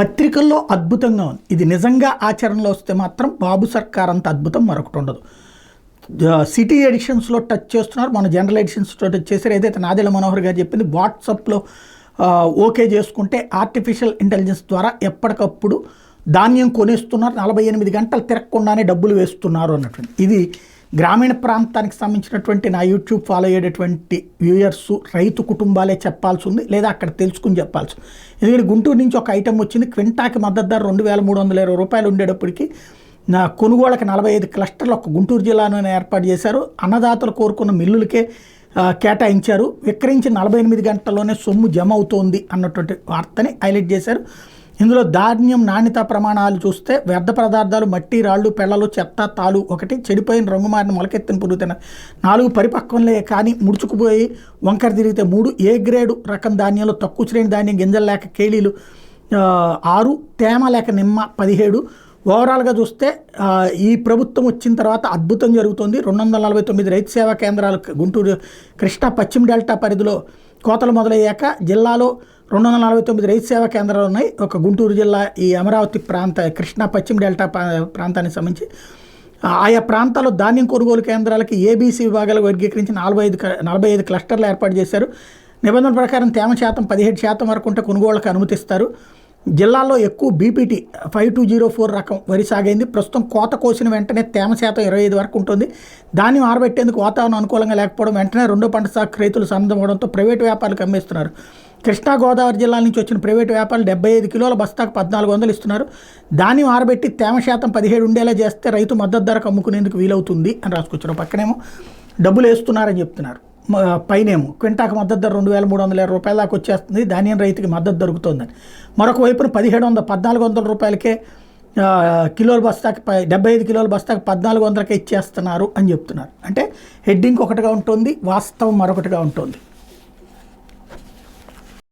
పత్రికల్లో అద్భుతంగా ఉంది. ఇది నిజంగా ఆచరణలో వస్తే మాత్రం బాబు సర్కార్ అంత అద్భుతం మరొకటి ఉండదు. సిటీ ఎడిషన్స్లో టచ్ చేస్తున్నారు, మన జనరల్ ఎడిషన్స్లో టచ్ చేశారు. ఏదైతే నాదెళ్ల మనోహర్ గారు చెప్పింది, వాట్సాప్లో ఓకే చేసుకుంటే ఆర్టిఫిషియల్ ఇంటెలిజెన్స్ ద్వారా ఎప్పటికప్పుడు ధాన్యం కొనేస్తున్నారు, 48 గంటలు తిరగకుండానే డబ్బులు వేస్తున్నారు అన్నటువంటి. ఇది గ్రామీణ ప్రాంతానికి సంబంధించినటువంటి నా యూట్యూబ్ ఫాలో అయ్యేటటువంటి వ్యూయర్స్ రైతు కుటుంబాలే చెప్పాల్సి ఉంది, లేదా అక్కడ తెలుసుకుని చెప్పాల్సి ఉంది. ఎందుకంటే గుంటూరు నుంచి ఒక ఐటెం వచ్చింది, క్వింటాకి మద్దతు ధర 2320 రూపాయలు ఉండేటప్పటికి నా కొనుగోళ్ళకి 45 క్లస్టర్లు ఒక గుంటూరు జిల్లాలోనే ఏర్పాటు చేశారు. అన్నదాతలు కోరుకున్న మిల్లులకే కేటాయించారు. విక్రయించిన 48 గంటల్లోనే సొమ్ము జమ అవుతోంది అన్నటువంటి వార్తని హైలైట్ చేశారు. ఇందులో ధాన్యం నాణ్యత ప్రమాణాలు చూస్తే వ్యర్థ పదార్థాలు, మట్టి, రాళ్ళు, పెళ్ళలు, చెత్త, తాలు 1, చెడిపోయిన రంగుమారిన మొలకెత్తిన పురుగుతున్న 4, పరిపక్వంలే కానీ ముడుచుకుపోయి వంకర తిరిగితే 3, ఏ గ్రేడు రకం ధాన్యంలో తక్కువ శ్రేణి ధాన్యం గింజలు లేక కేళీలు 6, తేమ లేక నిమ్మ 17. ఓవరాల్గా చూస్తే ఈ ప్రభుత్వం వచ్చిన తర్వాత అద్భుతం జరుగుతుంది. 249 రైతు సేవా కేంద్రాలు గుంటూరు కృష్ణా పశ్చిమ డెల్టా పరిధిలో కోతలు మొదలయ్యాక జిల్లాలో 249 రైతు సేవా కేంద్రాలు ఉన్నాయి. ఒక గుంటూరు జిల్లా ఈ అమరావతి ప్రాంత కృష్ణా పశ్చిమ డెల్టా ప్రాంతానికి సంబంధించి ఆయా ప్రాంతాల్లో ధాన్యం కొనుగోలు కేంద్రాలకి ఏబీసీ విభాగాలకు వర్గీకరించి 45 క్లస్టర్లు ఏర్పాటు చేశారు. నిబంధనల ప్రకారం తేమ శాతం 17% వరకు ఉంటే కొనుగోళ్లకు అనుమతిస్తారు. జిల్లాలో ఎక్కువ బీపీటీ 5204 రకం వరి సాగైంది. ప్రస్తుతం కోత కోసిన వెంటనే తేమ శాతం 25 వరకు ఉంటుంది. ధాన్యం ఆరబెట్టేందుకు వాతావరణం అనుకూలంగా లేకపోవడం, వెంటనే రెండో పంట సాగు రైతులు సన్నద్ధమవడంతో ప్రైవేటు వ్యాపారులకు అమ్మేస్తున్నారు. కృష్ణా గోదావరి జిల్లాల నుంచి వచ్చిన ప్రైవేటు వ్యాపారులు 75 కిలోల బస్తాకు 1400 ఇస్తున్నారు. ధాన్యం ఆరబెట్టి తేమ శాతం 17 ఉండేలా చేస్తే రైతు మద్దతు ధరకు అమ్ముకునేందుకు వీలవుతుంది అని రాసుకొచ్చారు. పక్కనేమో డబ్బులు వేస్తున్నారని చెప్తున్నారు. పైనేమో క్వింటాకు మద్దతు ధర 2320 రూపాయల దాకా వచ్చేస్తుంది, ధాన్యం రైతుకి మద్దతు దొరుకుతుందని. మరొక వైపున 1400 రూపాయలకే కిలోల బస్తాకి 75 కిలోల బస్తాకి 1400కే ఇచ్చేస్తున్నారు అని చెప్తున్నారు. అంటే హెడ్డింగ్ ఒకటిగా ఉంటుంది, వాస్తవం మరొకటిగా ఉంటుంది.